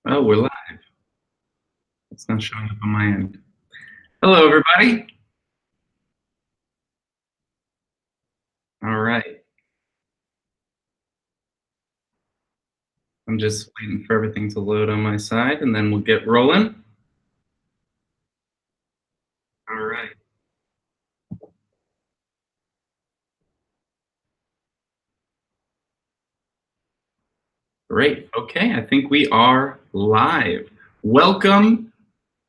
Oh, we're live. It's not showing up on my end. Hello, everybody. All right. I'm just waiting for everything to load on my side, and then we'll get rolling. All right. Great. Okay, I think we are live. Welcome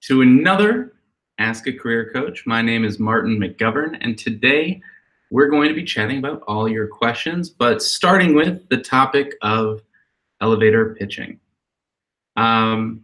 to another Ask a Career Coach. My name is Martin McGovern, and today we're going to be chatting about all your questions, but starting with the topic of elevator pitching. A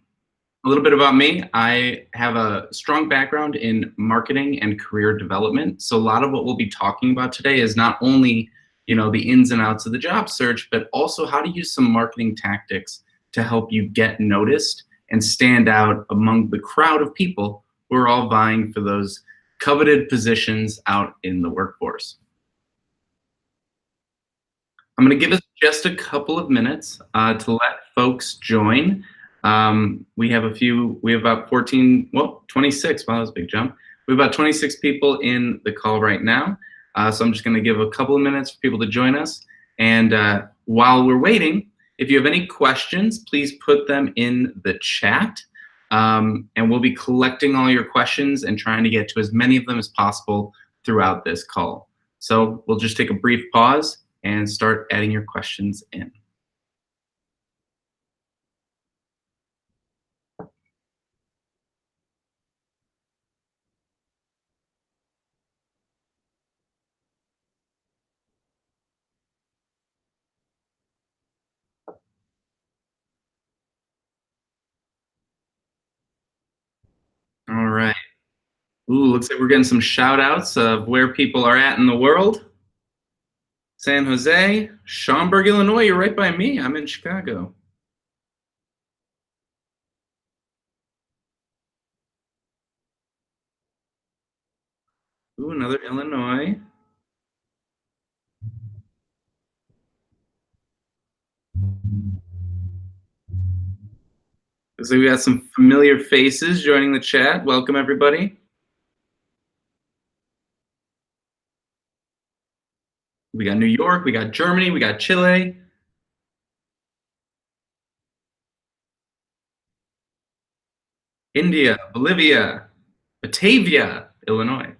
little bit about me. I have a strong background in marketing and career development. So a lot of what we'll be talking about today is not only, the ins and outs of the job search, but also how to use some marketing tactics to help you get noticed and stand out among the crowd of people who are all vying for those coveted positions out in the workforce. I'm going to give us just a couple of minutes to let folks join. We have about 14, well, 26. Wow, that was a big jump. We have about 26 people in the call right now. So I'm just going to give a couple of minutes for people to join us. And while we're waiting, if you have any questions, please put them in the chat. And we'll be collecting all your questions and trying to get to as many of them as possible throughout this call. So we'll just take a brief pause and start adding your questions in. All right. Ooh, looks like we're getting some shout outs of where people are at in the world. San Jose, Schaumburg, Illinois. You're right by me. I'm in Chicago. Ooh, another Illinois. So we got some familiar faces joining the chat. Welcome, everybody. We got New York, we got Germany, we got Chile. India, Bolivia, Batavia, Illinois.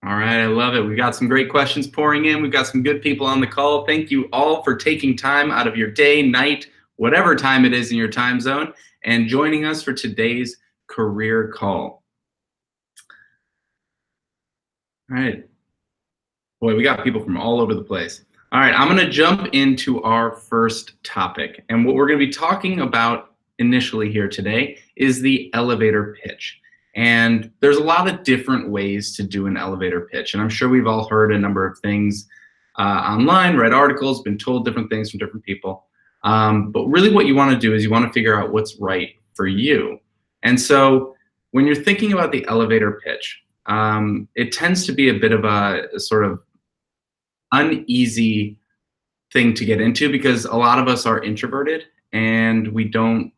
All right, I love it. We got some great questions pouring in. We've got some good people on the call. Thank you all for taking time out of your day, night, whatever time it is in your time zone, and joining us for today's career call. All right. Boy, we got people from all over the place. All right, I'm going to jump into our first topic. And what we're going to be talking about initially here today is the elevator pitch. And there's a lot of different ways to do an elevator pitch. And I'm sure we've all heard a number of things online, read articles, been told different things from different people. But really what you want to do is you want to figure out what's right for you. And so when you're thinking about the elevator pitch, it tends to be a bit of a sort of uneasy thing to get into because a lot of us are introverted and we don't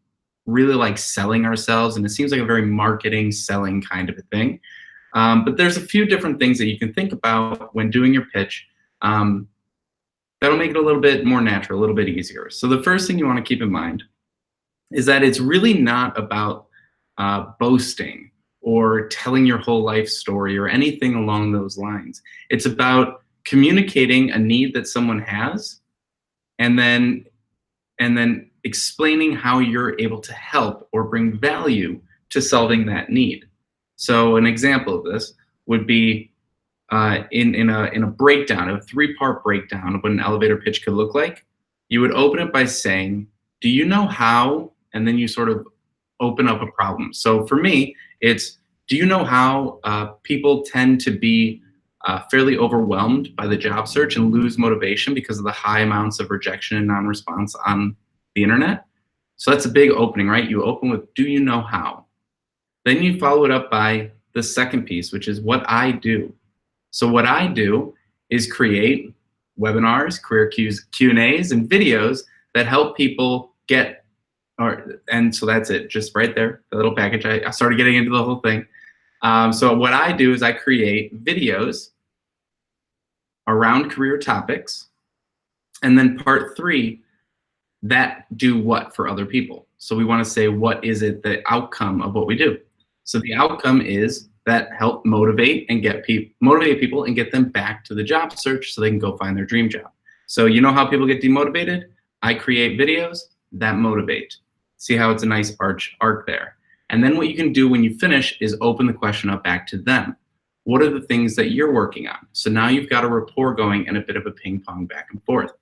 really like selling ourselves, and it seems like a very marketing selling kind of a thing. But there's a few different things that you can think about when doing your pitch that'll make it a little bit more natural, a little bit easier. So the first thing you want to keep in mind is that it's really not about boasting or telling your whole life story or anything along those lines. It's about communicating a need that someone has and then explaining how you're able to help or bring value to solving that need. So an example of this would be in a breakdown, a three-part breakdown of what an elevator pitch could look like. You would open it by saying, do you know how? And then you sort of open up a problem. So for me, it's, do you know how people tend to be fairly overwhelmed by the job search and lose motivation because of the high amounts of rejection and non-response on the internet? So that's a big opening, right? You open with, do you know how? Then you follow it up by the second piece, which is what I do. So what I do is create webinars, career Q&As, and videos that help people get, and so that's it, just right there, the little package. I started getting into the whole thing. So what I do is I create videos around career topics, and then part 3, that do what for other people. So we want to say, what is it, the outcome of what we do? So the outcome is that help motivate people and get them back to the job search so they can go find their dream job. So you know how people get demotivated? I create videos that motivate. See how it's a nice arc there. And then what you can do when you finish is open the question up back to them. What are the things that you're working on? So now you've got a rapport going and a bit of a ping pong back and forth.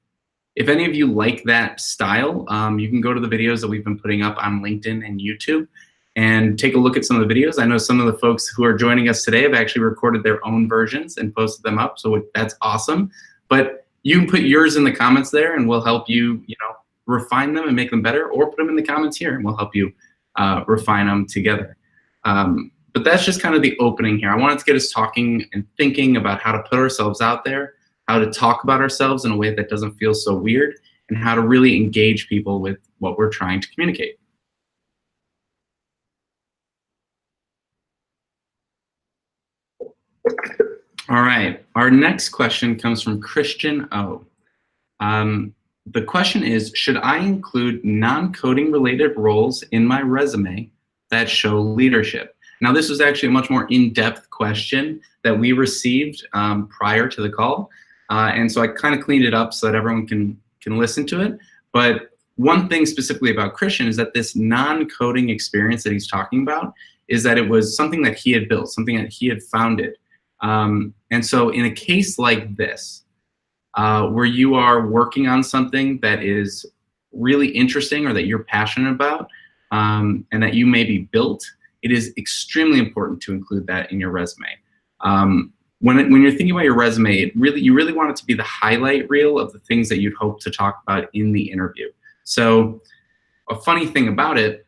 If any of you like that style, you can go to the videos that we've been putting up on LinkedIn and YouTube and take a look at some of the videos. I know some of the folks who are joining us today have actually recorded their own versions and posted them up, so that's awesome. But you can put yours in the comments there, and we'll help you, refine them and make them better, or put them in the comments here, and we'll help you refine them together. But that's just kind of the opening here. I wanted to get us talking and thinking about how to put ourselves out there, how to talk about ourselves in a way that doesn't feel so weird, and how to really engage people with what we're trying to communicate. All right, our next question comes from Christian O. The question is, should I include non-coding related roles in my resume that show leadership? Now, this was actually a much more in-depth question that we received prior to the call. And so I kind of cleaned it up so that everyone can listen to it. But one thing specifically about Christian is that this non-coding experience that he's talking about is that it was something that he had built, something that he had founded. And so in a case like this, where you are working on something that is really interesting or that you're passionate about, and that you maybe built, it is extremely important to include that in your resume. When you're thinking about your resume, you really want it to be the highlight reel of the things that you'd hope to talk about in the interview. So a funny thing about it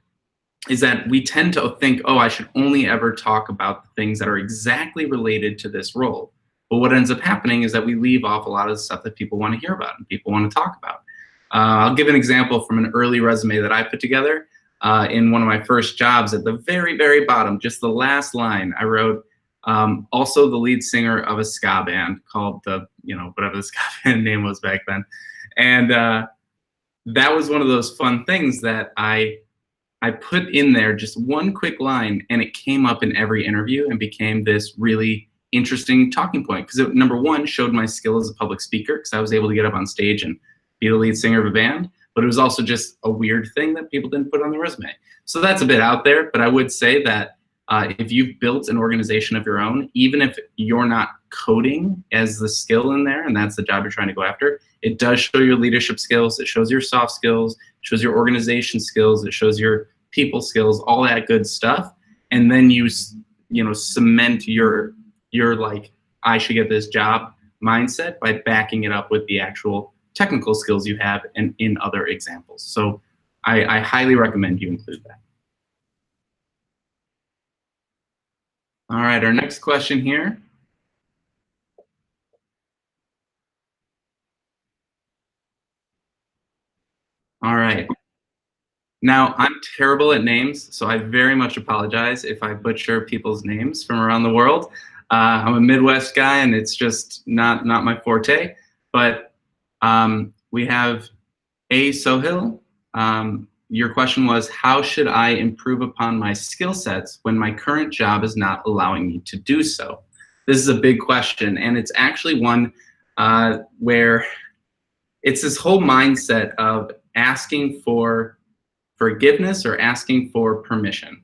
is that we tend to think, oh, I should only ever talk about the things that are exactly related to this role. But what ends up happening is that we leave off a lot of the stuff that people want to hear about and people want to talk about. I'll give an example from an early resume that I put together. In one of my first jobs, at the very, very bottom, just the last line, I wrote, also the lead singer of a ska band called whatever the ska band name was back then. And that was one of those fun things that I put in there, just one quick line, and it came up in every interview and became this really interesting talking point, because it, number one, showed my skill as a public speaker, because I was able to get up on stage and be the lead singer of a band, but it was also just a weird thing that people didn't put on the resume. So that's a bit out there, but I would say that if you've built an organization of your own, even if you're not coding as the skill in there, and that's the job you're trying to go after, it does show your leadership skills, it shows your soft skills, it shows your organization skills, it shows your people skills, all that good stuff. And then you cement your like, I should get this job mindset by backing it up with the actual technical skills you have and in other examples. So I highly recommend you include that. All right, our next question here. All right. Now, I'm terrible at names, so I very much apologize if I butcher people's names from around the world. I'm a Midwest guy, and it's just not my forte. But we have A. Sohil. Your question was, how should I improve upon my skill sets when my current job is not allowing me to do so? This is a big question, and it's actually one where it's this whole mindset of asking for forgiveness or asking for permission.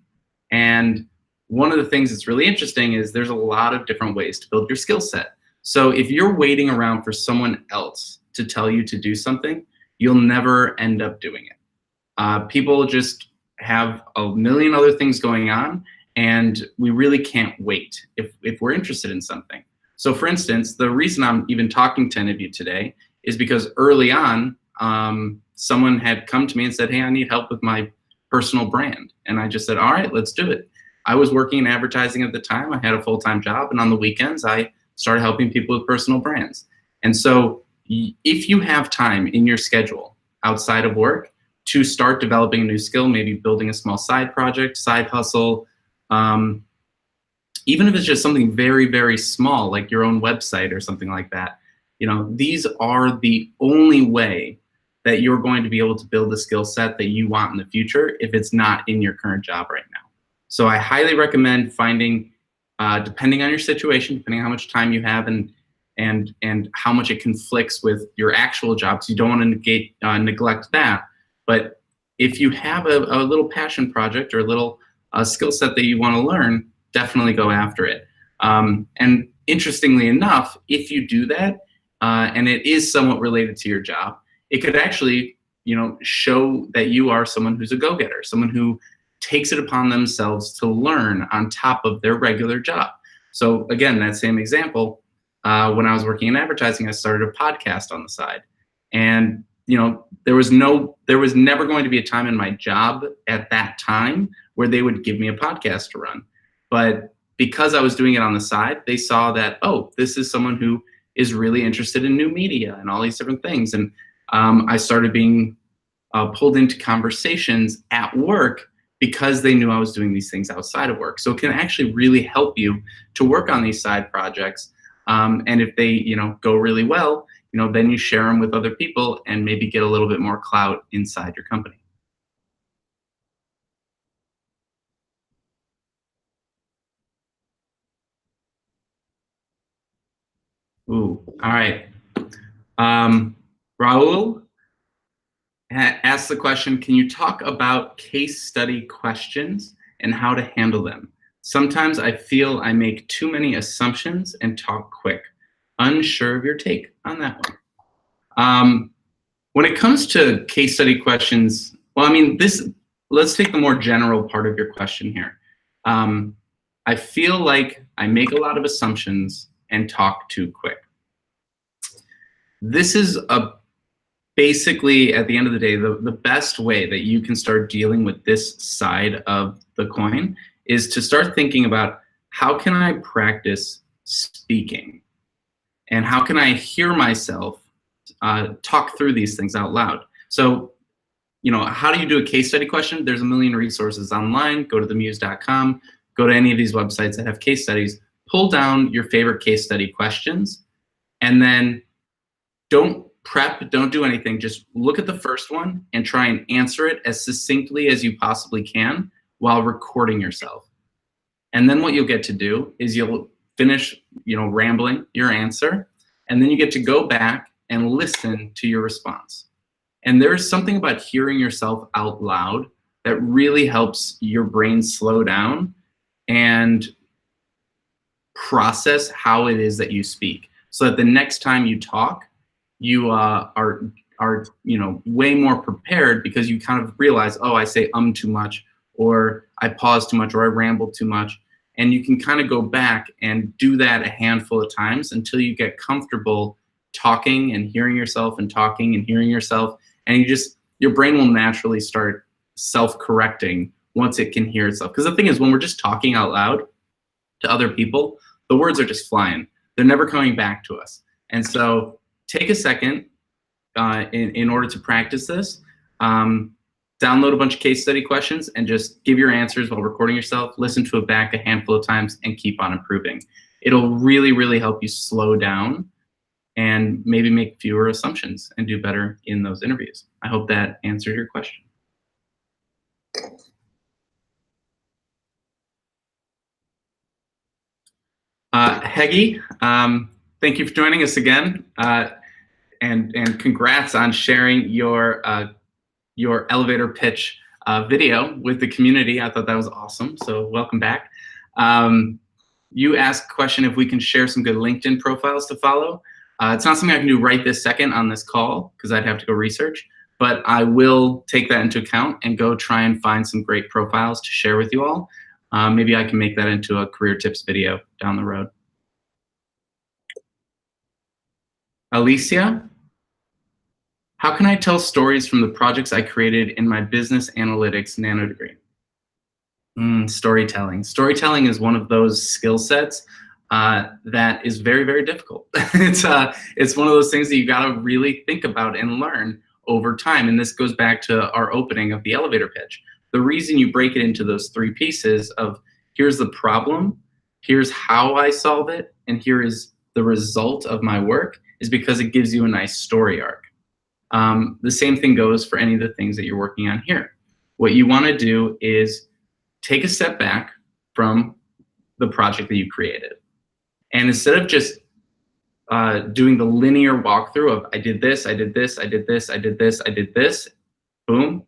And one of the things that's really interesting is there's a lot of different ways to build your skill set. So if you're waiting around for someone else to tell you to do something, you'll never end up doing it. People just have a million other things going on, and we really can't wait if we're interested in something. So for instance, the reason I'm even talking to any of you today is because early on, someone had come to me and said, hey, I need help with my personal brand. And I just said, all right, let's do it. I was working in advertising at the time. I had a full-time job, and on the weekends, I started helping people with personal brands. And so if you have time in your schedule outside of work to start developing a new skill, maybe building a small side project, side hustle, even if it's just something very, very small, like your own website or something like that, these are the only way that you're going to be able to build a skill set that you want in the future if it's not in your current job right now. So I highly recommend finding, depending on your situation, depending on how much time you have and how much it conflicts with your actual job, so you don't want to neglect that. But if you have a little passion project or a little skill set that you want to learn, definitely go after it. And interestingly enough, if you do that, and it is somewhat related to your job, it could actually, show that you are someone who's a go-getter, someone who takes it upon themselves to learn on top of their regular job. So again, that same example, when I was working in advertising, I started a podcast on the side. And there was never going to be a time in my job at that time where they would give me a podcast to run. But because I was doing it on the side, they saw that, oh, this is someone who is really interested in new media and all these different things. And I started being pulled into conversations at work because they knew I was doing these things outside of work. So it can actually really help you to work on these side projects. And if they, go really well, then you share them with other people and maybe get a little bit more clout inside your company. Ooh, all right. Raul asked the question, can you talk about case study questions and how to handle them? Sometimes I feel I make too many assumptions and talk quick. Unsure of your take on that one. When it comes to case study questions, well, let's take the more general part of your question here. I feel like I make a lot of assumptions and talk too quick. This is basically, at the end of the day, the best way that you can start dealing with this side of the coin is to start thinking about, how can I practice speaking? And how can I hear myself talk through these things out loud? So, how do you do a case study question? There's a million resources online. Go to themuse.com, go to any of these websites that have case studies, pull down your favorite case study questions, and then don't prep, don't do anything. Just look at the first one and try and answer it as succinctly as you possibly can while recording yourself. And then what you'll get to do is you'll finish, rambling your answer, and then you get to go back and listen to your response. And there's something about hearing yourself out loud that really helps your brain slow down and process how it is that you speak, so that the next time you talk, you are way more prepared, because you kind of realize, oh, I say too much, or I pause too much, or I ramble too much. And you can kind of go back and do that a handful of times until you get comfortable talking and hearing yourself and talking and hearing yourself. And your brain will naturally start self-correcting once it can hear itself. Because the thing is, when we're just talking out loud to other people, the words are just flying. They're never coming back to us. And so take a second in order to practice this. Download a bunch of case study questions and just give your answers while recording yourself. Listen to it back a handful of times and keep on improving. It'll really, really help you slow down and maybe make fewer assumptions and do better in those interviews. I hope that answered your question. Heggy, thank you for joining us again, and congrats on sharing your elevator pitch video with the community. I thought that was awesome, so welcome back. You asked a question if we can share some good LinkedIn profiles to follow. It's not something I can do right this second on this call, because I'd have to go research, but I will take that into account and go try and find some great profiles to share with you all. Maybe I can make that into a career tips video down the road. Alicia, how can I tell stories from the projects I created in my business analytics nano degree? Storytelling. Storytelling is one of those skill sets that is very, very difficult. It's one of those things that you got to really think about and learn over time. And this goes back to our opening of the elevator pitch. The reason you break it into those three pieces of here's the problem, here's how I solve it, and here is the result of my work is because it gives you a nice story arc. The same thing goes for any of the things that you're working on here. What you want to do is take a step back from the project that you created. And instead of just doing the linear walkthrough of I did this, I did this, I did this, I did this, I did this, boom.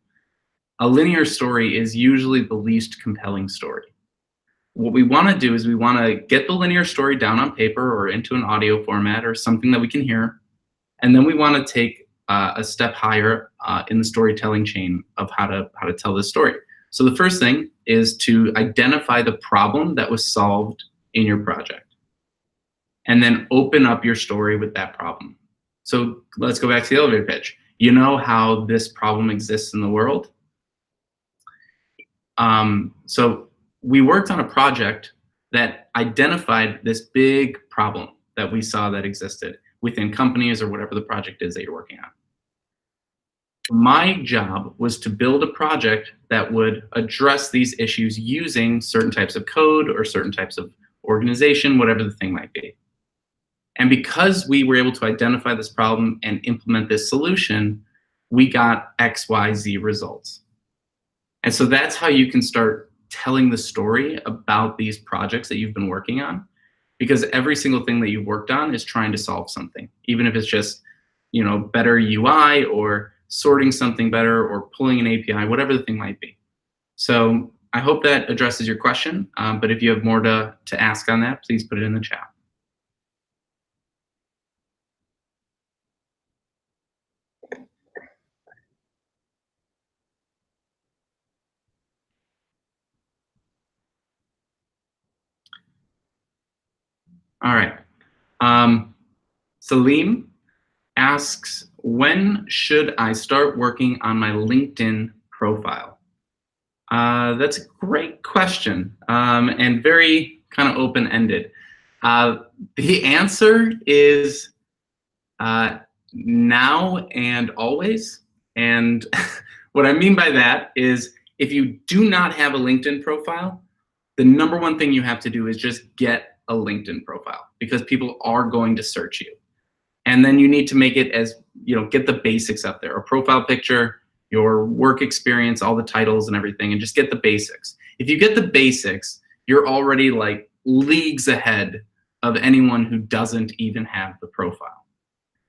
A linear story is usually the least compelling story. What we want to do is we want to get the linear story down on paper or into an audio format or something that we can hear. And then we want to take a step higher in the storytelling chain of how to tell this story. So the first thing is to identify the problem that was solved in your project. And then open up your story with that problem. So let's go back to the elevator pitch. You know how this problem exists in the world? So we worked on a project that identified this big problem that we saw that existed within companies or whatever the project is that you're working on. My job was to build a project that would address these issues using certain types of code or certain types of organization, whatever the thing might be. And because we were able to identify this problem and implement this solution, we got X, Y, Z results. And so that's how you can start telling the story about these projects that you've been working on, because every single thing that you've worked on is trying to solve something, even if it's just, better UI or sorting something better or pulling an API, whatever the thing might be. So I hope that addresses your question, but if you have more to ask on that, please put it in the chat. All right. Salim asks, when should I start working on my LinkedIn profile? That's a great question, and very kind of open-ended. The answer is now and always. And what I mean by that is if you do not have a LinkedIn profile, the number one thing you have to do is just get a LinkedIn profile, because people are going to search you. And then you need to make it as, get the basics up there, a profile picture, your work experience, all the titles and everything, and just get the basics. If you get the basics, you're already like leagues ahead of anyone who doesn't even have the profile.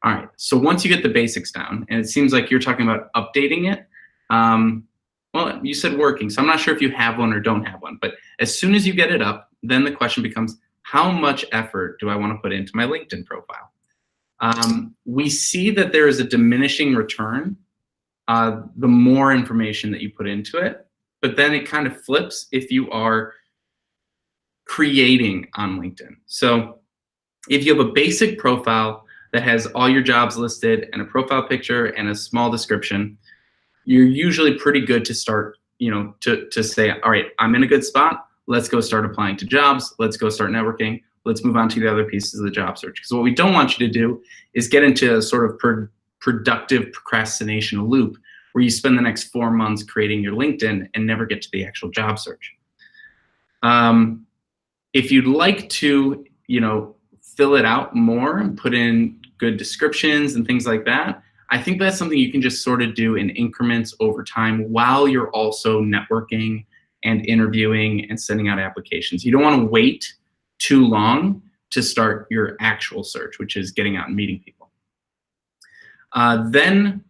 All right, so once you get the basics down, and it seems like you're talking about updating it, well, you said working, so I'm not sure if you have one or don't have one, but as soon as you get it up, then the question becomes, how much effort do I want to put into my LinkedIn profile? We see that there is a diminishing return the more information that you put into it, but then it kind of flips if you are creating on LinkedIn. So if you have a basic profile that has all your jobs listed and a profile picture and a small description, you're usually pretty good to start, to say, all right, I'm in a good spot. Let's go start applying to jobs. Let's go start networking. Let's move on to the other pieces of the job search. Because what we don't want you to do is get into a sort of productive procrastination loop where you spend the next 4 months creating your LinkedIn and never get to the actual job search. If you'd like to, fill it out more and put in good descriptions and things like that, I think that's something you can just sort of do in increments over time while you're also networking and interviewing and sending out applications. You don't want to wait too long to start your actual search, which is getting out and meeting people. Then,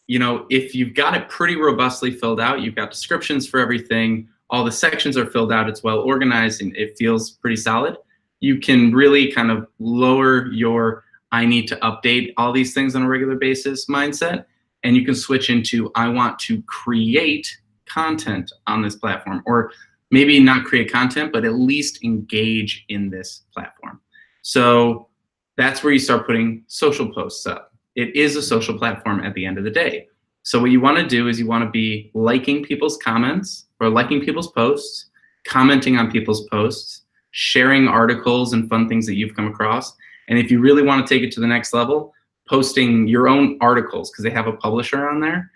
if you've got it pretty robustly filled out, you've got descriptions for everything, all the sections are filled out, it's well organized, and it feels pretty solid, you can really kind of lower your I need to update all these things on a regular basis mindset, and you can switch into I want to create content on this platform, or maybe not create content, but at least engage in this platform. So that's where you start putting social posts up. It is a social platform at the end of the day. So what you want to do is you want to be liking people's comments or liking people's posts, commenting on people's posts, sharing articles and fun things that you've come across. And if you really want to take it to the next level, posting your own articles, because they have a publisher on there,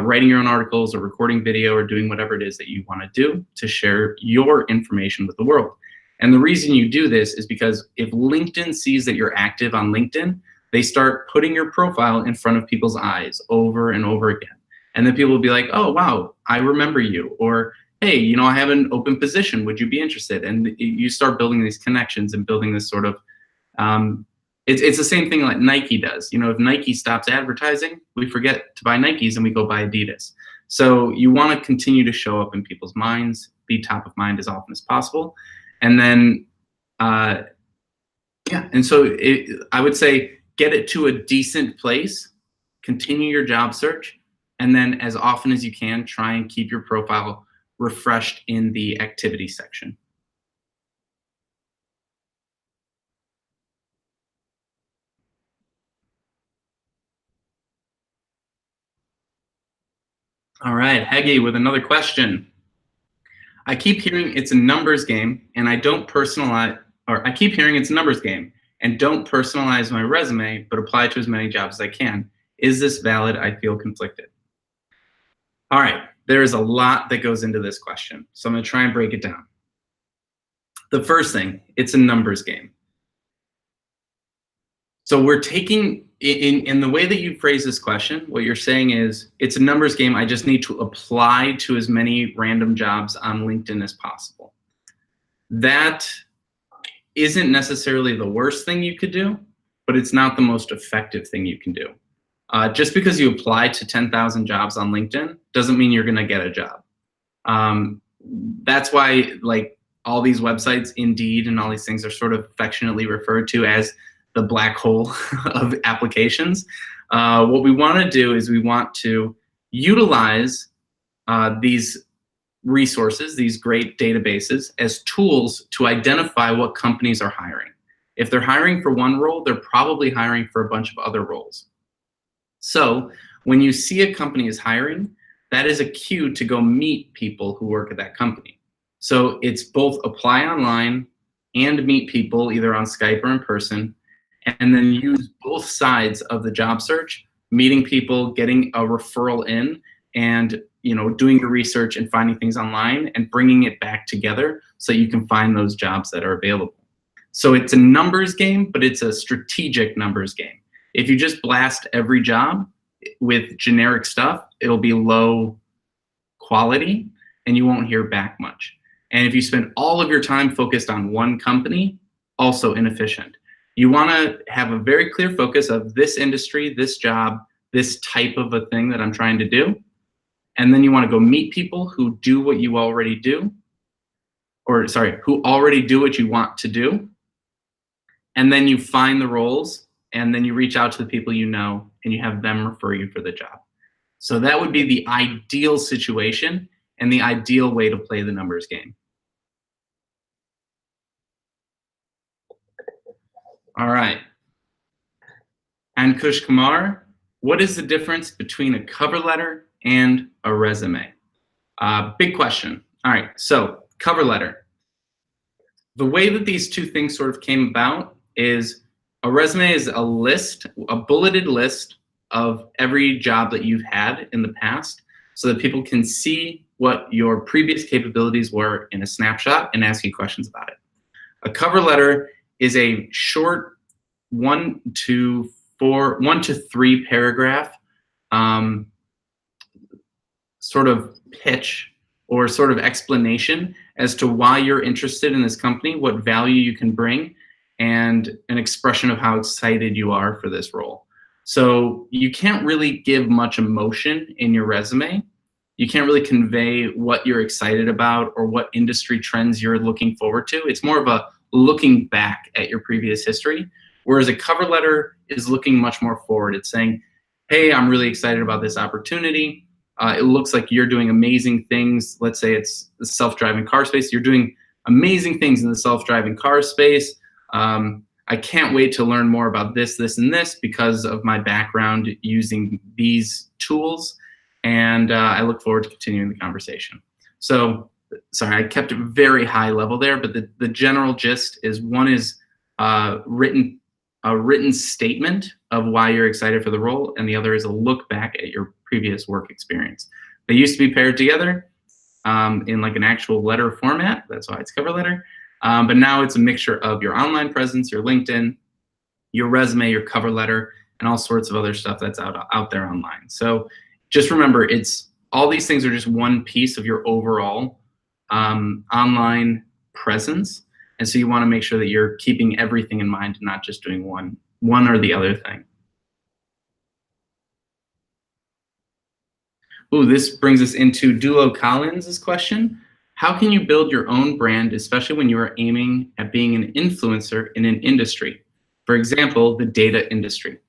writing your own articles or recording video or doing whatever it is that you want to do to share your information with the world. And the reason you do this is because if LinkedIn sees that you're active on LinkedIn, they start putting your profile in front of people's eyes over and over again. And then people will be like, oh, wow, I remember you. Or, hey, you know, I have an open position. Would you be interested? And you start building these connections and building this sort of, it's the same thing like Nike does. You know, if Nike stops advertising, we forget to buy Nikes and we go buy Adidas. So you want to continue to show up in people's minds, be top of mind as often as possible. And then, yeah, and so I would say get it to a decent place, continue your job search, and then as often as you can, try and keep your profile refreshed in the activity section. All right, Heggy with another question. I keep hearing it's a numbers game and I don't personalize, or I keep hearing it's a numbers game and don't personalize my resume, but apply to as many jobs as I can. Is this valid? I feel conflicted. All right, there is a lot that goes into this question, so I'm gonna try and break it down. The first thing, it's a numbers game. So we're taking, in the way that you phrase this question, what you're saying is, it's a numbers game, I just need to apply to as many random jobs on LinkedIn as possible. That isn't necessarily the worst thing you could do, but it's not the most effective thing you can do. Just because you apply to 10,000 jobs on LinkedIn doesn't mean you're gonna get a job. That's why like all these websites, Indeed and all these things are sort of affectionately referred to as the black hole of applications. What we wanna do is we want to utilize these resources, these great databases, as tools to identify what companies are hiring. If they're hiring for one role, they're probably hiring for a bunch of other roles. So when you see a company is hiring, that is a cue to go meet people who work at that company. So it's both apply online and meet people either on Skype or in person, and then use both sides of the job search, meeting people, getting a referral in, and doing your research and finding things online and bringing it back together so you can find those jobs that are available. So it's a numbers game, but it's a strategic numbers game. If you just blast every job with generic stuff, it'll be low quality and you won't hear back much. And if you spend all of your time focused on one company, also inefficient. You want to have a very clear focus of this industry, this job, this type of a thing that I'm trying to do. And then you want to go meet people who do what you already do, or sorry, who already do what you want to do. And then you find the roles, and then you reach out to the people you know, and you have them refer you for the job. So that would be the ideal situation and the ideal way to play the numbers game. All right. Ankush Kumar, what is the difference between a cover letter and a resume? Big question. All right, so cover letter. The way that these two things sort of came about is a resume is a list, a bulleted list of every job that you've had in the past so that people can see what your previous capabilities were in a snapshot and ask you questions about it. A cover letter is a short 1 to 3 paragraph sort of pitch or sort of explanation as to why you're interested in this company, what value you can bring, and an expression of how excited you are for this role. So you can't really give much emotion in your resume. You can't really convey what you're excited about or what industry trends you're looking forward to. It's more of a looking back at your previous history, whereas a cover letter is looking much more forward. It's saying, hey, I'm really excited about this opportunity. It looks like you're doing amazing things. Let's say it's the self-driving car space. You're doing amazing things in the self-driving car space. I can't wait to learn more about this, this, and this because of my background using these tools. And I look forward to continuing the conversation. So sorry, I kept it very high level there, but the general gist is one is written a written statement of why you're excited for the role, and the other is a look back at your previous work experience. They used to be paired together in like an actual letter format. That's why it's cover letter. But now it's a mixture of your online presence, your LinkedIn, your resume, your cover letter, and all sorts of other stuff that's out there online. So just remember, it's all these things are just one piece of your overall online presence. And so you want to make sure that you're keeping everything in mind and not just doing one or the other thing. Ooh, this brings us into Dulo Collins' question. How can you build your own brand, especially when you are aiming at being an influencer in an industry? For example, the data industry.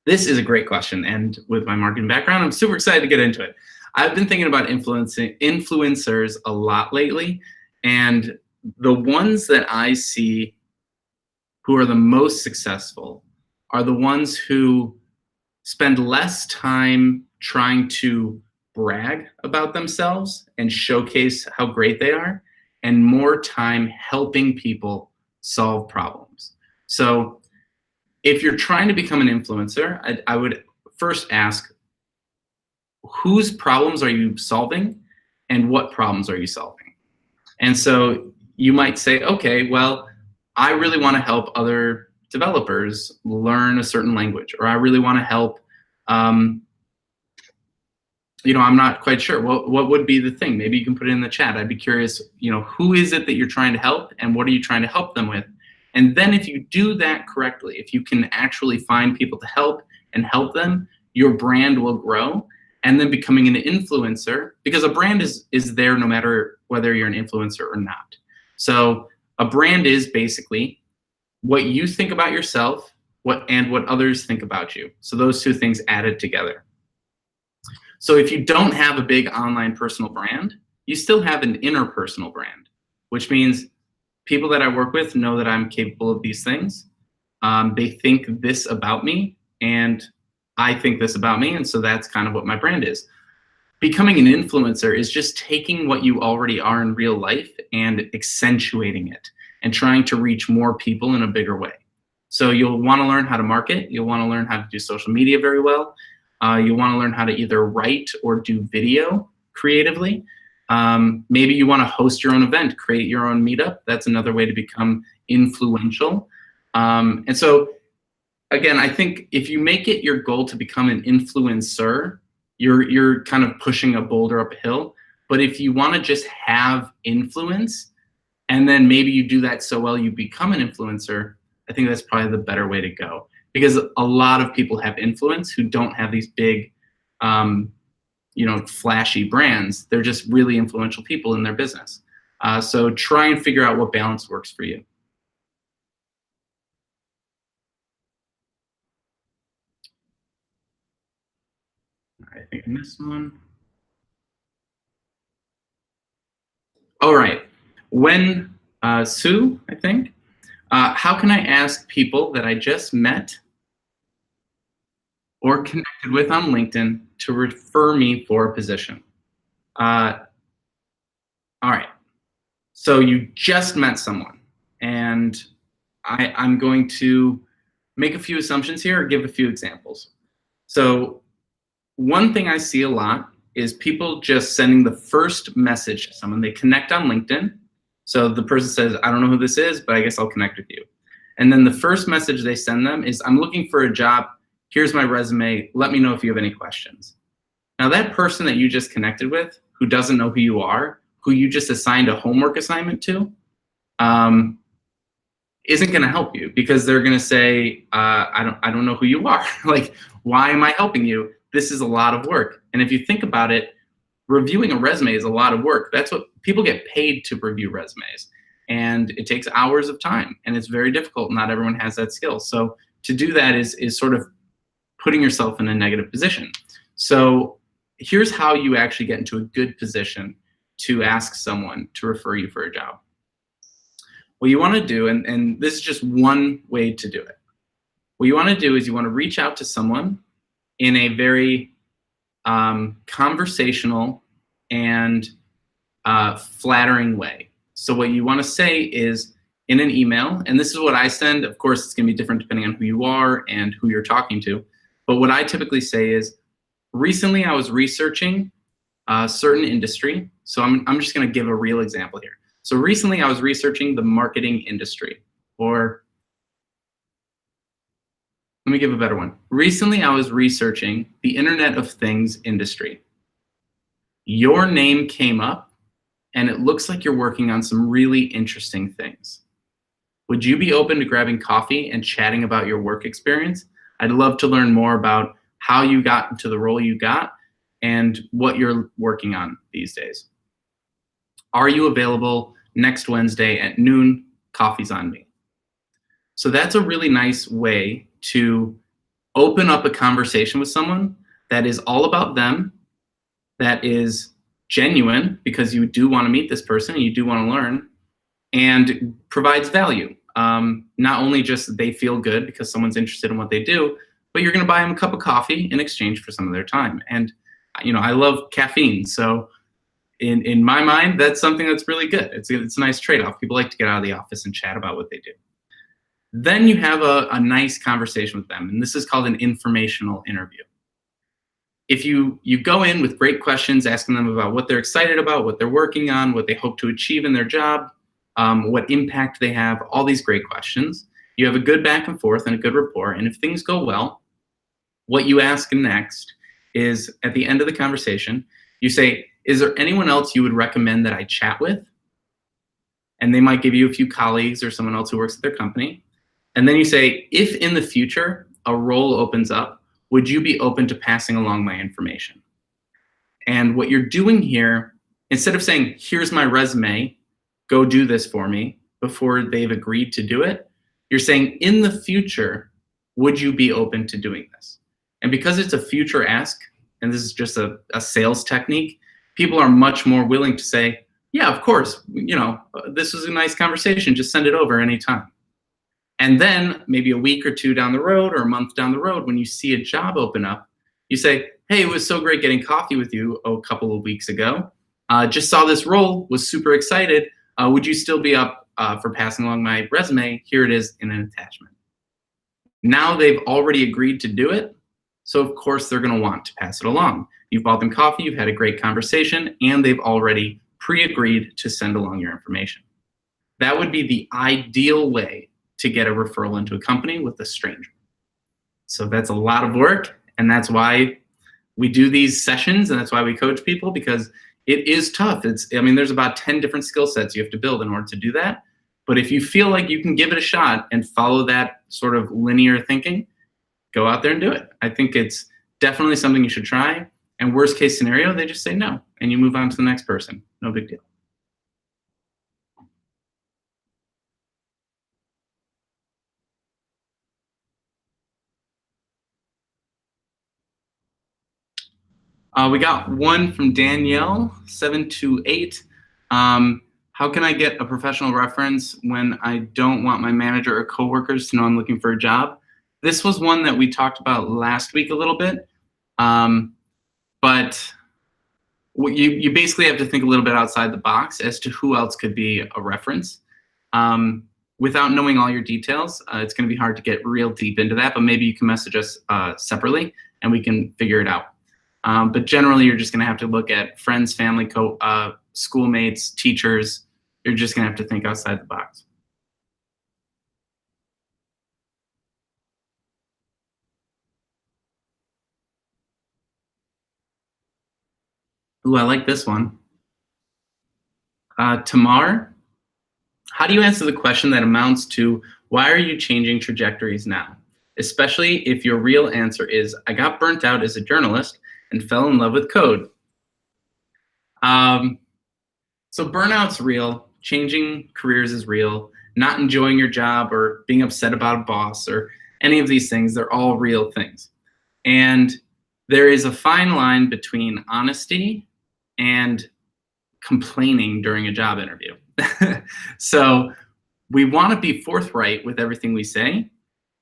This is a great question, and with my marketing background, I'm super excited to get into it. I've been thinking about influencers a lot lately, and the ones that I see who are the most successful are the ones who spend less time trying to brag about themselves and showcase how great they are, and more time helping people solve problems. So if you're trying to become an influencer, I would first ask, whose problems are you solving and what problems are you solving? And so you might say, okay, well, I really want to help other developers learn a certain language, or I really want to help, I'm not quite sure. What would be the thing? Maybe you can put it in the chat. I'd be curious, who is it that you're trying to help and what are you trying to help them with? And then if you do that correctly, if you can actually find people to help and help them, your brand will grow. And then becoming an influencer, because a brand is there no matter whether you're an influencer or not. So a brand is basically what you think about yourself and what others think about you. So those two things added together. So if you don't have a big online personal brand, you still have an interpersonal brand, which means people that I work with know that I'm capable of these things. They think this about me, and I think this about me, and so that's kind of what my brand is. Becoming an influencer is just taking what you already are in real life and accentuating it and trying to reach more people in a bigger way. So you'll want to learn how to market. You'll want to learn how to do social media very well. You'll want to learn how to either write or do video creatively. Maybe you want to host your own event, create your own meetup. That's another way to become influential. And so, again, I think if you make it your goal to become an influencer, you're kind of pushing a boulder up a hill. But if you want to just have influence, and then maybe you do that so well you become an influencer, I think that's probably the better way to go. Because a lot of people have influence who don't have these big, flashy brands. They're just really influential people in their business. So try and figure out what balance works for you. I think I missed one. All right. When Sue, I think, how can I ask people that I just met or connected with on LinkedIn to refer me for a position? All right. So you just met someone, and I'm going to make a few assumptions here or give a few examples. So one thing I see a lot is people just sending the first message to someone. They connect on LinkedIn. So the person says, I don't know who this is, but I guess I'll connect with you. And then the first message they send them is, I'm looking for a job. Here's my resume. Let me know if you have any questions. Now that person that you just connected with, who doesn't know who you are, who you just assigned a homework assignment to, isn't going to help you, because they're going to say, I don't know who you are. Like, why am I helping you? This is a lot of work. And if you think about it, reviewing a resume is a lot of work. That's what people get paid to review resumes. And it takes hours of time, and it's very difficult. Not everyone has that skill. So to do that is sort of putting yourself in a negative position. So here's how you actually get into a good position to ask someone to refer you for a job. What you want to do, and this is just one way to do it. What you want to do is you want to reach out to someone in a very conversational and flattering way. So what you want to say is in an email, and this is what I send. Of course, it's going to be different depending on who you are and who you're talking to. But what I typically say is, recently I was researching a certain industry. So I'm just going to give a real example here. So recently I was researching the marketing industry, or let me give a better one. Recently I was researching the Internet of Things industry. Your name came up, and it looks like you're working on some really interesting things. Would you be open to grabbing coffee and chatting about your work experience? I'd love to learn more about how you got into the role you got and what you're working on these days. Are you available next Wednesday at noon? Coffee's on me. So that's a really nice way to open up a conversation with someone that is all about them, that is genuine because you do want to meet this person and you do want to learn, and provides value. Not only just they feel good because someone's interested in what they do, but you're going to buy them a cup of coffee in exchange for some of their time. And I love caffeine, so in my mind, that's something that's really good. It's a nice trade-off. People like to get out of the office and chat about what they do. Then you have a nice conversation with them, and this is called an informational interview. If you go in with great questions, asking them about what they're excited about, what they're working on, what they hope to achieve in their job, what impact they have, all these great questions, you have a good back and forth and a good rapport. And if things go well, what you ask next is, at the end of the conversation, you say, is there anyone else you would recommend that I chat with? And they might give you a few colleagues or someone else who works at their company. And then you say, if in the future a role opens up, would you be open to passing along my information? And what you're doing here, instead of saying, here's my resume, go do this for me, before they've agreed to do it, you're saying, in the future, would you be open to doing this? And because it's a future ask, and this is just a sales technique, people are much more willing to say, yeah, of course, this was a nice conversation, just send it over anytime. And then maybe a week or two down the road or a month down the road, when you see a job open up, you say, hey, it was so great getting coffee with you a couple of weeks ago. Just saw this role, was super excited. Would you still be up for passing along my resume? Here it is in an attachment. Now they've already agreed to do it, so of course they're going to want to pass it along. You've bought them coffee, you've had a great conversation, and they've already pre-agreed to send along your information. That would be the ideal way to get a referral into a company with a stranger. So that's a lot of work, and that's why we do these sessions, and that's why we coach people, because it is tough. There's about 10 different skill sets you have to build in order to do that. But if you feel like you can give it a shot and follow that sort of linear thinking, go out there and do it. I think it's definitely something you should try. And worst case scenario, they just say no, and you move on to the next person. No big deal. We got one from Danielle, 728. How can I get a professional reference when I don't want my manager or coworkers to know I'm looking for a job? This was one that we talked about last week a little bit, but you basically have to think a little bit outside the box as to who else could be a reference. Without knowing all your details, it's going to be hard to get real deep into that, but maybe you can message us separately and we can figure it out. But generally, you're just going to have to look at friends, family, schoolmates, teachers. You're just going to have to think outside the box. Ooh, I like this one. Tamar, how do you answer the question that amounts to, why are you changing trajectories now? Especially if your real answer is, I got burnt out as a journalist and fell in love with code. So burnout's real, changing careers is real, not enjoying your job or being upset about a boss or any of these things, they're all real things. And there is a fine line between honesty and complaining during a job interview. So we want to be forthright with everything we say,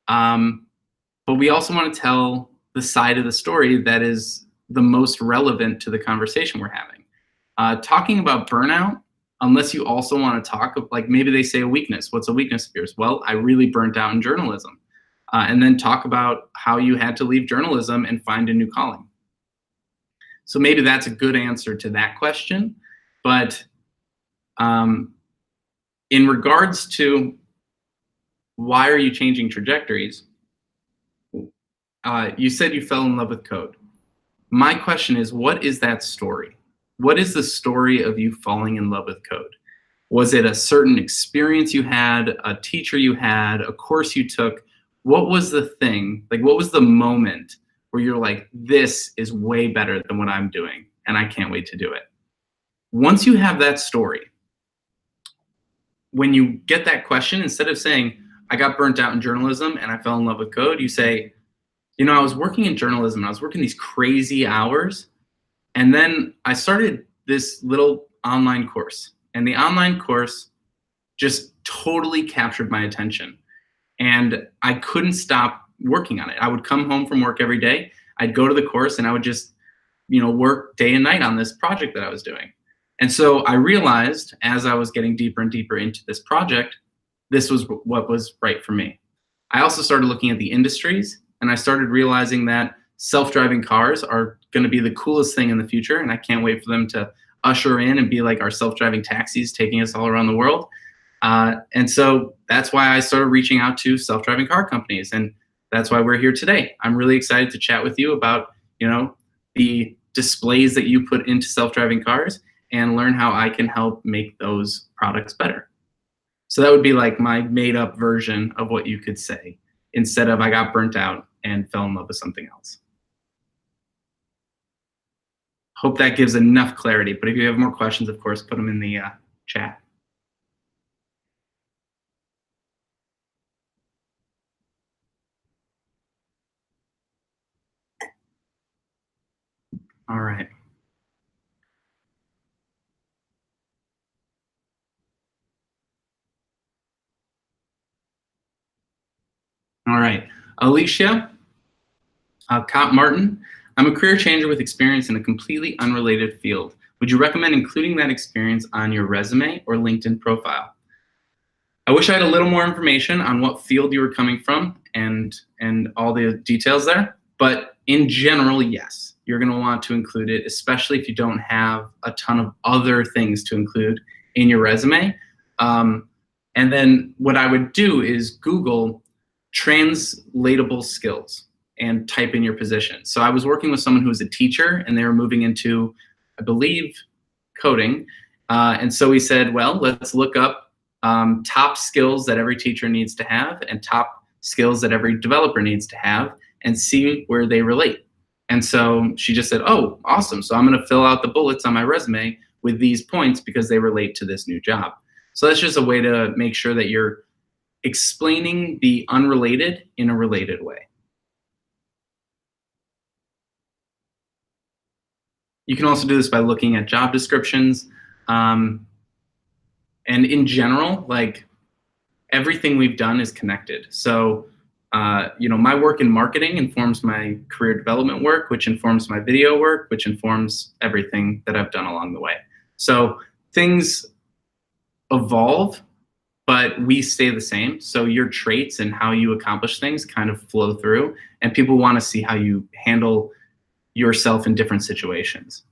but we also want to tell the side of the story that is the most relevant to the conversation we're having. Talking about burnout, unless you also want to talk of, like, maybe they say a weakness. What's a weakness of yours? Well, I really burnt out in journalism. And then talk about how you had to leave journalism and find a new calling. So maybe that's a good answer to that question. But in regards to why are you changing trajectories, you said you fell in love with code. My question is, what is that story? What is the story of you falling in love with code? Was it a certain experience you had, a teacher you had, a course you took? What was the thing? Like, what was the moment where you're like, this is way better than what I'm doing, and I can't wait to do it? Once you have that story, when you get that question, instead of saying, I got burnt out in journalism and I fell in love with code, you say, I was working in journalism, and I was working these crazy hours, and then I started this little online course, and the online course just totally captured my attention, and I couldn't stop working on it. I would come home from work every day, I'd go to the course, and I would just, work day and night on this project that I was doing. And so I realized, as I was getting deeper and deeper into this project, this was what was right for me. I also started looking at the industries, and I started realizing that self-driving cars are going to be the coolest thing in the future, and I can't wait for them to usher in and be like our self-driving taxis taking us all around the world. And so that's why I started reaching out to self-driving car companies, and that's why we're here today. I'm really excited to chat with you about, the displays that you put into self-driving cars and learn how I can help make those products better. So that would be like my made-up version of what you could say, instead of I got burnt out and fell in love with something else. Hope that gives enough clarity, but if you have more questions, of course, put them in the chat. All right. All right. Alicia Martin, I'm a career changer with experience in a completely unrelated field. Would you recommend including that experience on your resume or LinkedIn profile? I wish I had a little more information on what field you were coming from and all the details there, but in general, yes, you're going to want to include it, especially if you don't have a ton of other things to include in your resume. And then what I would do is Google translatable skills and type in your position. So I was working with someone who was a teacher, and they were moving into, I believe, coding. And so we said, well, let's look up top skills that every teacher needs to have and top skills that every developer needs to have, and see where they relate. And so she just said, oh, awesome. So I'm going to fill out the bullets on my resume with these points because they relate to this new job. So that's just a way to make sure that you're explaining the unrelated in a related way. You can also do this by looking at job descriptions. And in general, like, everything we've done is connected. So, my work in marketing informs my career development work, which informs my video work, which informs everything that I've done along the way. So things evolve, but we stay the same. So your traits and how you accomplish things kind of flow through, and people want to see how you handle yourself in different situations.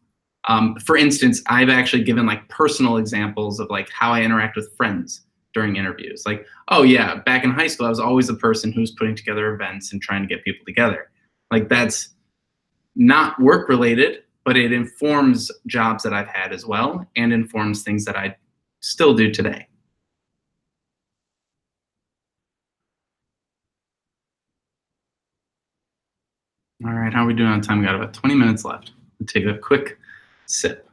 For instance, I've actually given like personal examples of like how I interact with friends during interviews. Like, oh yeah, back in high school, I was always the person who was putting together events and trying to get people together. Like, that's not work related, but it informs jobs that I've had as well, and informs things that I still do today. All right, how are we doing on time? We got about 20 minutes left. We'll take a quick sip.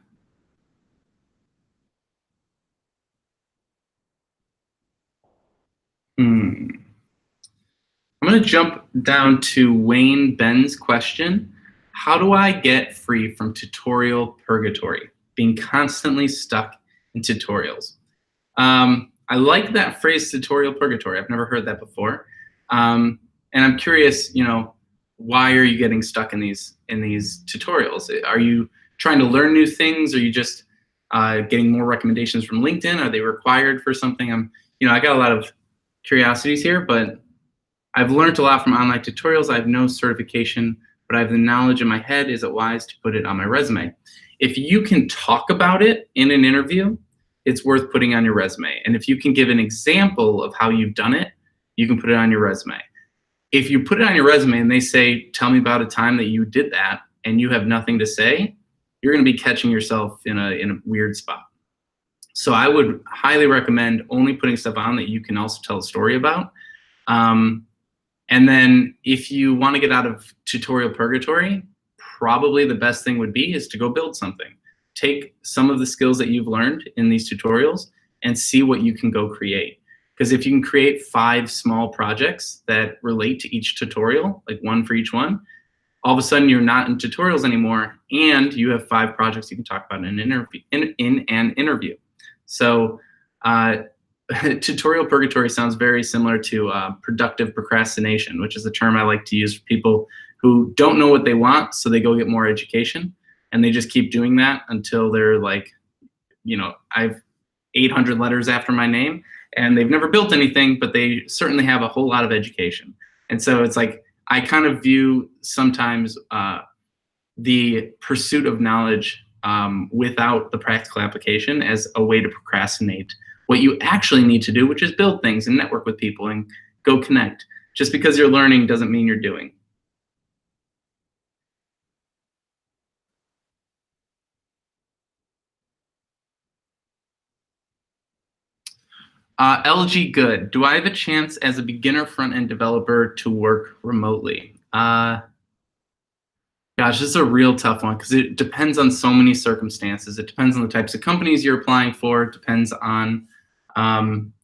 I'm going to jump down to Wayne Ben's question. How do I get free from tutorial purgatory, being constantly stuck in tutorials? I like that phrase, tutorial purgatory. I've never heard that before. And I'm curious, why are you getting stuck in these tutorials? Are you trying to learn new things? Are you just getting more recommendations from LinkedIn? Are they required for something? I got a lot of curiosities here, but I've learned a lot from online tutorials. I have no certification, but I have the knowledge in my head. Is it wise to put it on my resume? If you can talk about it in an interview, it's worth putting on your resume. And if you can give an example of how you've done it, you can put it on your resume. If you put it on your resume and they say, tell me about a time that you did that, and you have nothing to say, you're going to be catching yourself in a weird spot. So I would highly recommend only putting stuff on that you can also tell a story about. And then if you want to get out of tutorial purgatory, probably the best thing would be is to go build something. Take some of the skills that you've learned in these tutorials and see what you can go create. Because if you can create 5 small projects that relate to each tutorial, like one for each one, all of a sudden you're not in tutorials anymore, and you have 5 projects you can talk about in an interview. So tutorial purgatory sounds very similar to productive procrastination, which is a term I like to use for people who don't know what they want, so they go get more education, and they just keep doing that until they're like, I have 800 letters after my name, and they've never built anything, but they certainly have a whole lot of education. And so it's like, I kind of view sometimes the pursuit of knowledge without the practical application as a way to procrastinate what you actually need to do, which is build things and network with people and go connect. Just because you're learning doesn't mean you're doing. LG good. Do I have a chance as a beginner front-end developer to work remotely? Gosh, this is a real tough one because it depends on so many circumstances. It depends on the types of companies you're applying for. It depends on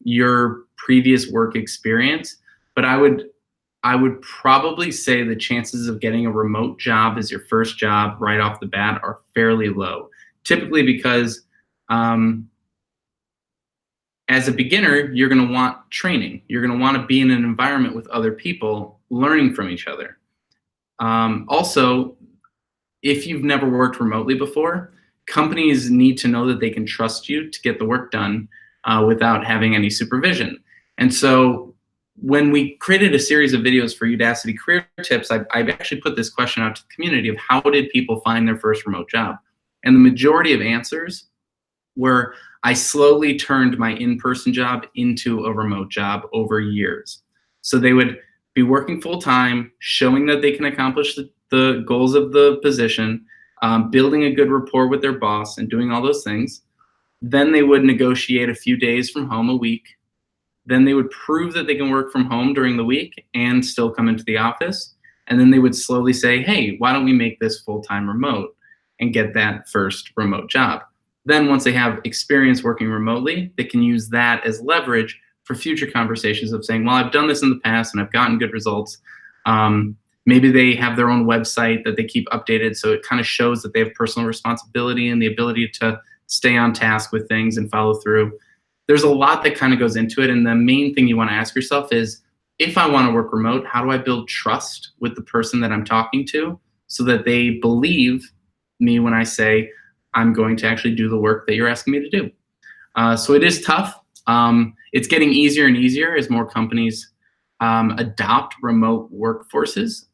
your previous work experience. But I would probably say the chances of getting a remote job as your first job right off the bat are fairly low. Typically because as a beginner, you're going to want training. You're going to want to be in an environment with other people learning from each other. Also, if you've never worked remotely before, companies need to know that they can trust you to get the work done without having any supervision. And so when we created a series of videos for Udacity Career Tips, I've actually put this question out to the community of how did people find their first remote job? And the majority of answers were, I slowly turned my in-person job into a remote job over years. So they would be working full-time, showing that they can accomplish the goals of the position, building a good rapport with their boss and doing all those things. Then they would negotiate a few days from home a week. Then they would prove that they can work from home during the week and still come into the office. And then they would slowly say, hey, why don't we make this full-time remote and get that first remote job? Then once they have experience working remotely, they can use that as leverage for future conversations of saying, well, I've done this in the past and I've gotten good results. Maybe they have their own website that they keep updated, so it kind of shows that they have personal responsibility and the ability to stay on task with things and follow through. There's a lot that kind of goes into it, and the main thing you want to ask yourself is, if I want to work remote, how do I build trust with the person that I'm talking to so that they believe me when I say, I'm going to actually do the work that you're asking me to do? So it is tough. It's getting easier and easier as more companies adopt remote workforces.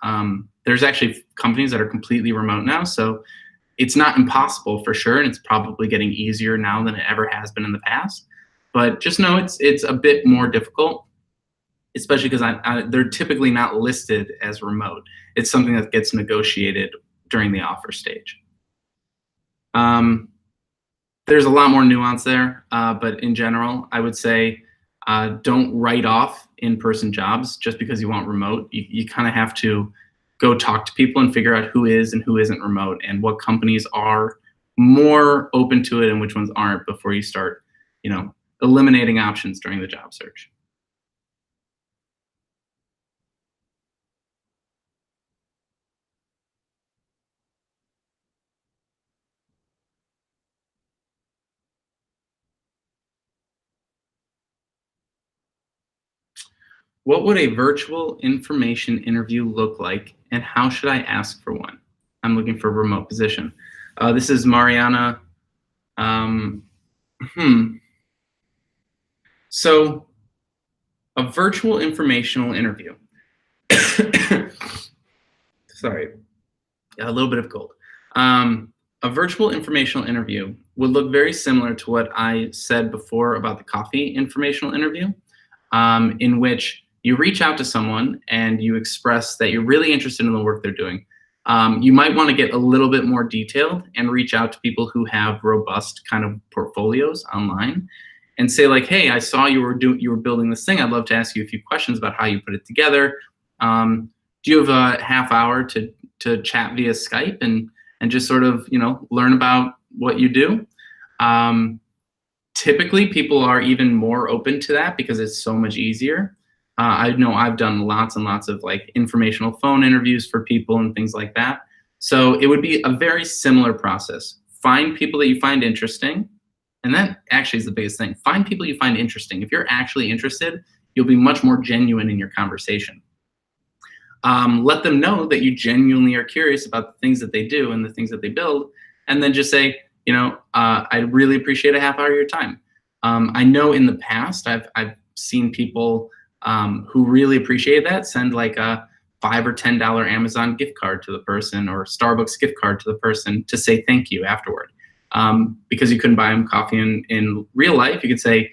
There's actually companies that are completely remote now, so it's not impossible for sure, and it's probably getting easier now than it ever has been in the past. But just know it's a bit more difficult, especially because they're typically not listed as remote. It's something that gets negotiated during the offer stage. There's a lot more nuance there, but in general, I would say don't write off in-person jobs just because you want remote. You kind of have to go talk to people and figure out who is and who isn't remote and what companies are more open to it and which ones aren't before you start, eliminating options during the job search. What would a virtual information interview look like, and how should I ask for one? I'm looking for a remote position. This is Mariana Um, hmm. So a virtual informational interview. Sorry, a little bit of cold. A virtual informational interview would look very similar to what I said before about the coffee informational interview, in which you reach out to someone and you express that you're really interested in the work they're doing. You might want to get a little bit more detailed and reach out to people who have robust kind of portfolios online and say like, hey, I saw you were building this thing. I'd love to ask you a few questions about how you put it together. Do you have a half hour to chat via Skype and just sort of learn about what you do? Typically, people are even more open to that because it's so much easier. I know I've done lots and lots of like informational phone interviews for people and things like that. So it would be a very similar process. Find people that you find interesting. And that actually is the biggest thing. Find people you find interesting. If you're actually interested, you'll be much more genuine in your conversation. Let them know that you genuinely are curious about the things that they do and the things that they build. And then just say, I'd really appreciate a half hour of your time. I know in the past, I've seen people who really appreciate that send like a $5 or $10 Amazon gift card to the person or Starbucks gift card to the person to say thank you afterward. Because you couldn't buy them coffee in real life, you could say,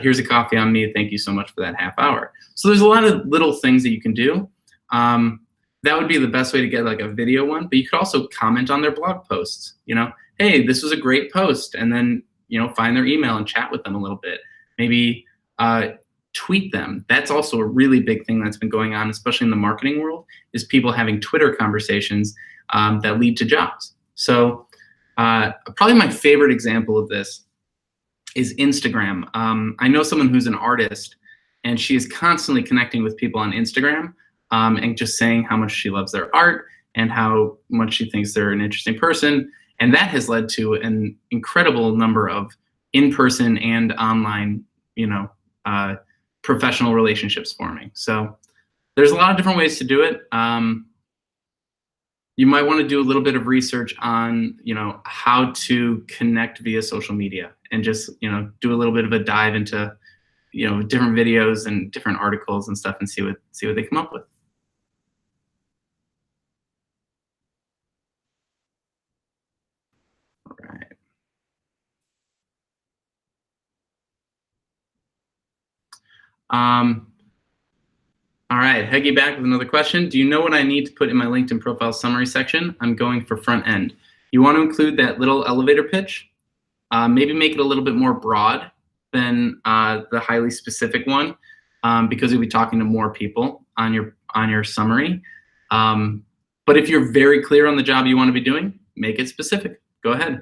here's a coffee on me. Thank you so much for that half hour. So there's a lot of little things that you can do. That would be the best way to get like a video one, but you could also comment on their blog posts, hey, this was a great post. And then, find their email and chat with them a little bit. Maybe tweet them. That's also a really big thing that's been going on, especially in the marketing world, is people having Twitter conversations that lead to jobs. So probably my favorite example of this is Instagram. I know someone who's an artist, and she is constantly connecting with people on Instagram and just saying how much she loves their art and how much she thinks they're an interesting person. And that has led to an incredible number of in-person and online, professional relationships forming. So there's a lot of different ways to do it. You might want to do a little bit of research on, how to connect via social media and just, do a little bit of a dive into, different videos and different articles and stuff and see what they come up with. All right. All right, Heggy back with another question. Do you know what I need to put in my LinkedIn profile summary section? I'm going for front end. You want to include that little elevator pitch. Maybe make it a little bit more broad than the highly specific one, because you'll be talking to more people on your summary. But if you're very clear on the job you want to be doing, make it specific. Go ahead.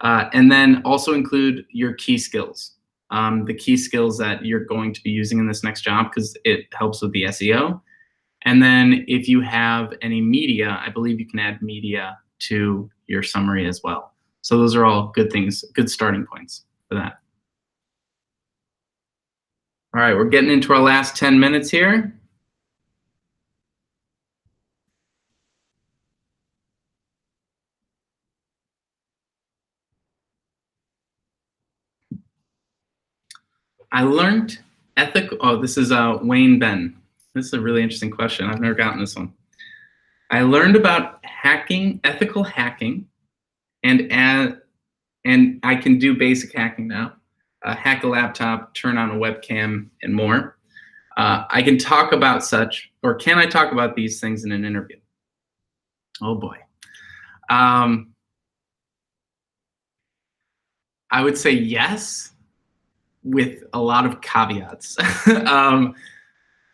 And then also include your key skills. The key skills that you're going to be using in this next job, because it helps with the SEO. And then if you have any media, I believe you can add media to your summary as well. So those are all good things, good starting points for that. All right, we're getting into our last 10 minutes here. I learned ethical. Oh, this is Wayne Ben. This is a really interesting question. I've never gotten this one. I learned about hacking, ethical hacking, and I can do basic hacking now. Hack a laptop, turn on a webcam, and more. I can talk about such, or can I talk about these things in an interview? Oh boy. I would say yes, with a lot of caveats.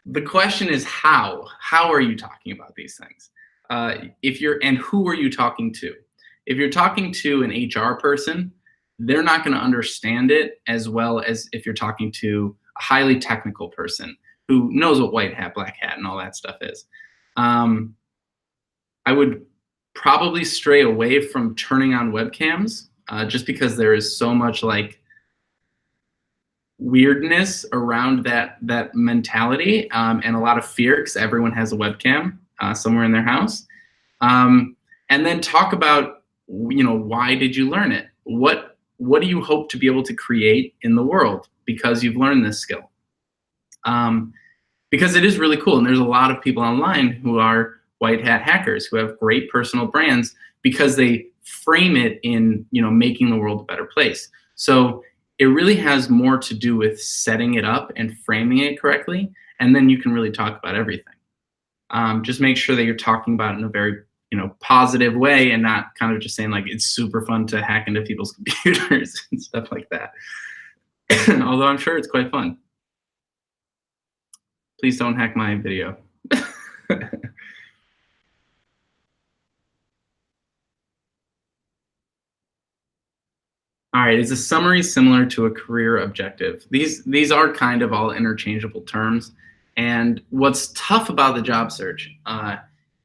The question is how? How are you talking about these things? And who are you talking to? If you're talking to an HR person, they're not going to understand it as well as if you're talking to a highly technical person who knows what white hat, black hat, and all that stuff is. I would probably stray away from turning on webcams just because there is so much like weirdness around that mentality and a lot of fear because everyone has a webcam somewhere in their house. And then talk about, why did you learn it? What what do you hope to be able to create in the world because you've learned this skill? Because it is really cool, and there's a lot of people online who are white hat hackers who have great personal brands because they frame it in, making the world a better place. So it really has more to do with setting it up and framing it correctly, and then you can really talk about everything. Just make sure that you're talking about it in a very positive way, and not kind of just saying like it's super fun to hack into people's computers and stuff like that. Although I'm sure it's quite fun. Please don't hack my video. All right, is a summary similar to a career objective? These are kind of all interchangeable terms. And what's tough about the job search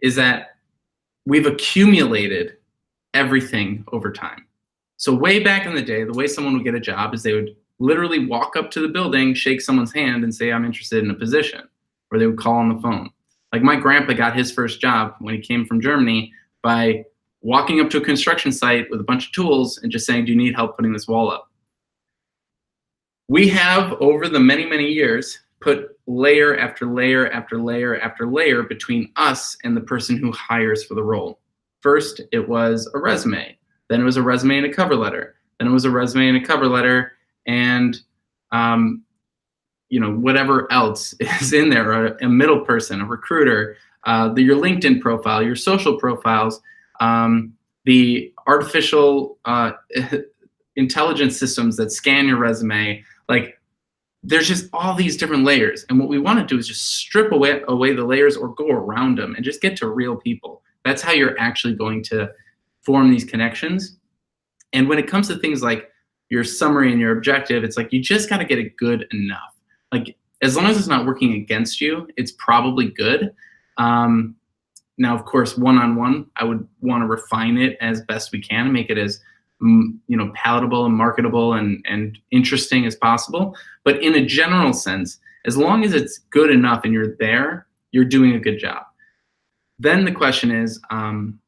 is that we've accumulated everything over time. So way back in the day, the way someone would get a job is they would literally walk up to the building, shake someone's hand, and say, I'm interested in a position. Or they would call on the phone. Like my grandpa got his first job when he came from Germany by walking up to a construction site with a bunch of tools and just saying, do you need help putting this wall up? We have, over the many, many years, put layer after layer after layer after layer between us and the person who hires for the role. First, it was a resume. Then it was a resume and a cover letter. Then it was a resume and a cover letter, and whatever else is in there, a middle person, a recruiter, your LinkedIn profile, your social profiles, the artificial intelligence systems that scan your resume. Like, there's just all these different layers. And what we want to do is just strip away the layers or go around them and just get to real people. That's how you're actually going to form these connections. And when it comes to things like your summary and your objective, it's like you just got to get it good enough. Like, as long as it's not working against you, it's probably good. Now, of course, one-on-one, I would want to refine it as best we can, make it as palatable and marketable and interesting as possible. But in a general sense, as long as it's good enough and you're there, you're doing a good job. Then the question is, who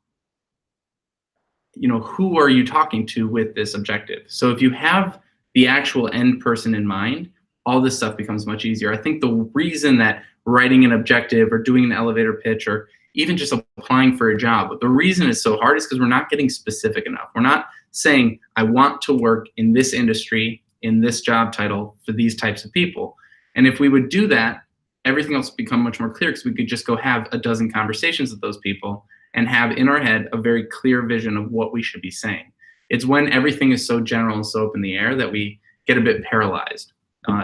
are you talking to with this objective? So if you have the actual end person in mind, all this stuff becomes much easier. I think the reason that writing an objective or doing an elevator pitch or even just applying for a job, the reason it's so hard is because we're not getting specific enough. We're not saying, I want to work in this industry, in this job title, for these types of people. And if we would do that, everything else would become much more clear, because we could just go have a dozen conversations with those people and have in our head a very clear vision of what we should be saying. It's when everything is so general and so up in the air that we get a bit paralyzed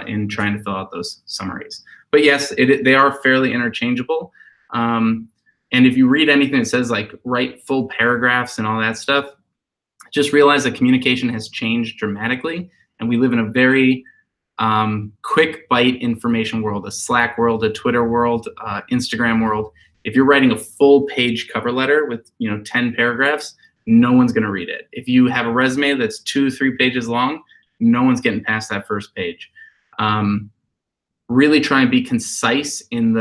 in trying to fill out those summaries. But yes, they are fairly interchangeable. And if you read anything that says like write full paragraphs and all that stuff, just realize that communication has changed dramatically, and we live in a very quick bite information world, a Slack world, a Twitter world, Instagram world. If you're writing a full page cover letter with 10 paragraphs, no one's going to read it. If you have a resume that's 2-3 pages long, no one's getting past that first page. Really try and be concise in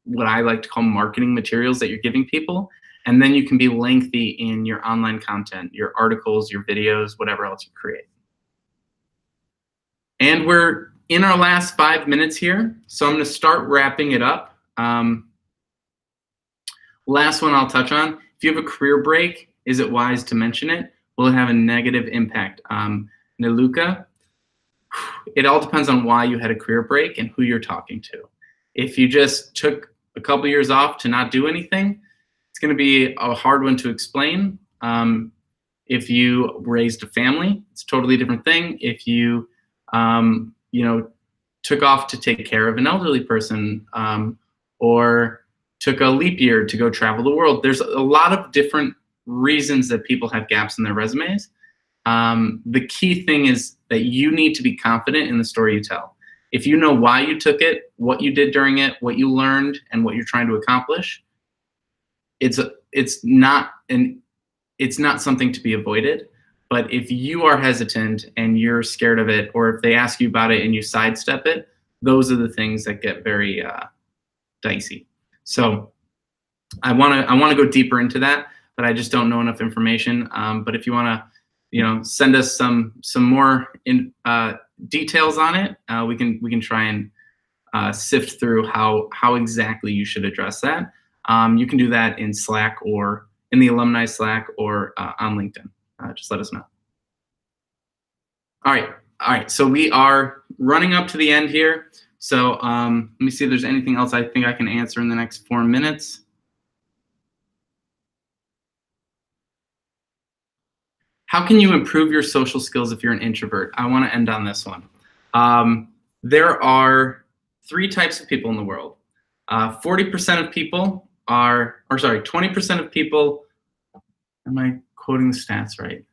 what I like to call marketing materials that you're giving people. And then you can be lengthy in your online content, your articles, your videos, whatever else you create. And we're in our last 5 minutes here, so I'm going to start wrapping it up. Last one I'll touch on. If you have a career break, is it wise to mention it? Will it have a negative impact? Naluka, it all depends on why you had a career break and who you're talking to. If you just took a couple years off to not do anything, it's going to be a hard one to explain. If you raised a family, it's a totally different thing. If you, took off to take care of an elderly person, or took a leap year to go travel the world, there's a lot of different reasons that people have gaps in their resumes. The key thing is that you need to be confident in the story you tell. If you know why you took it, what you did during it, what you learned, and what you're trying to accomplish, it's not something to be avoided. But if you are hesitant and you're scared of it, or if they ask you about it and you sidestep it, those are the things that get very dicey. So I want to go deeper into that, but I just don't know enough information. But if you want to send us some more details on it. We can try and sift through how exactly you should address that. You can do that in Slack or in the alumni Slack or on LinkedIn. Just let us know. All right. So we are running up to the end here. So let me see if there's anything else I think I can answer in the next 4 minutes. How can you improve your social skills if you're an introvert? I want to end on this one. There are 3 types of people in the world. 40% of people are, or sorry, 20% of people, am I quoting the stats right?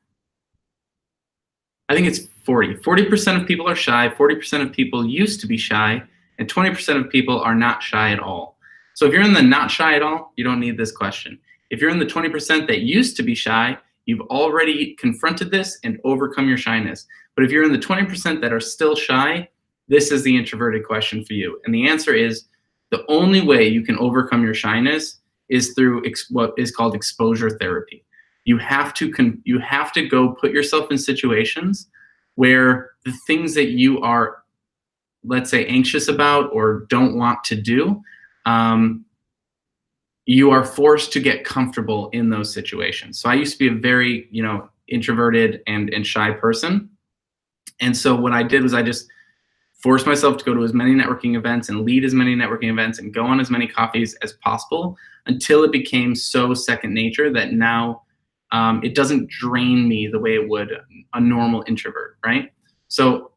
I think it's 40. 40% of people are shy, 40% of people used to be shy, and 20% of people are not shy at all. So if you're in the not shy at all, you don't need this question. If you're in the 20% that used to be shy, you've already confronted this and overcome your shyness. But if you're in the 20% that are still shy, this is the introverted question for you. And the answer is the only way you can overcome your shyness is through what is called exposure therapy. You have to go put yourself in situations where the things that you are, let's say, anxious about or don't want to do, you are forced to get comfortable in those situations. So I used to be a very, introverted and shy person. And so what I did was I just forced myself to go to as many networking events and lead as many networking events and go on as many coffees as possible until it became so second nature that now it doesn't drain me the way it would a normal introvert, right? So,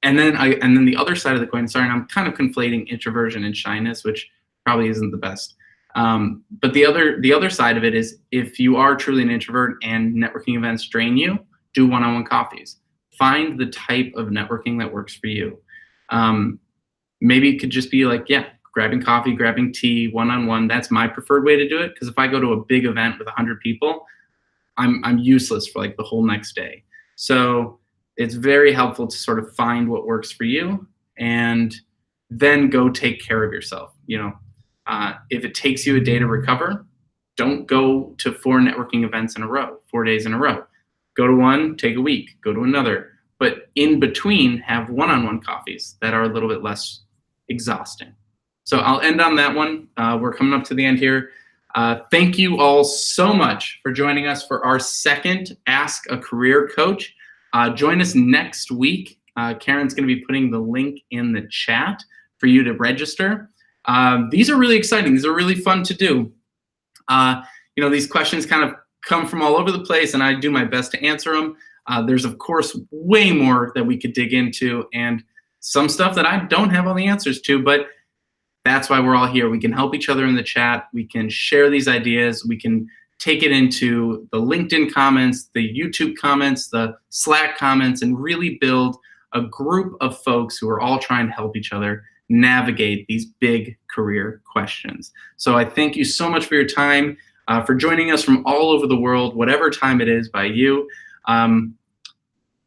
and then the other side of the coin, sorry, and I'm kind of conflating introversion and shyness, which probably isn't the best. But the other side of it is if you are truly an introvert and networking events drain you, do one-on-one coffees. Find the type of networking that works for you. Maybe it could just be like, grabbing coffee, grabbing tea, one-on-one. That's my preferred way to do it. Because if I go to a big event with 100 people, I'm useless for like the whole next day. So it's very helpful to sort of find what works for you and then go take care of yourself. If it takes you a day to recover, don't go to 4 networking events in a row, 4 days in a row. Go to one, take a week, go to another. But in between, have one-on-one coffees that are a little bit less exhausting. So I'll end on that one. We're coming up to the end here. Thank you all so much for joining us for our second Ask a Career Coach. Join us next week. Karen's going to be putting the link in the chat for you to register. These are really exciting. These are really fun to do. These questions kind of come from all over the place, and I do my best to answer them. There's, of course, way more that we could dig into and some stuff that I don't have all the answers to, but that's why we're all here. We can help each other in the chat. We can share these ideas. We can take it into the LinkedIn comments, the YouTube comments, the Slack comments, and really build a group of folks who are all trying to help each other navigate these big career questions. So I thank you so much for your time, for joining us from all over the world, whatever time it is by you.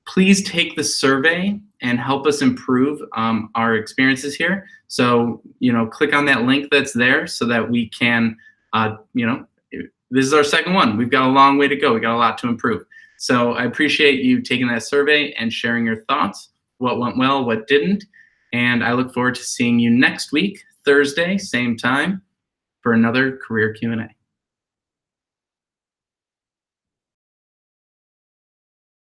Please take the survey and help us improve our experiences here. So, click on that link that's there so that we can, this is our second one. We've got a long way to go. We got a lot to improve. So I appreciate you taking that survey and sharing your thoughts, what went well, what didn't. And I look forward to seeing you next week, Thursday, same time, for another Career Q&A.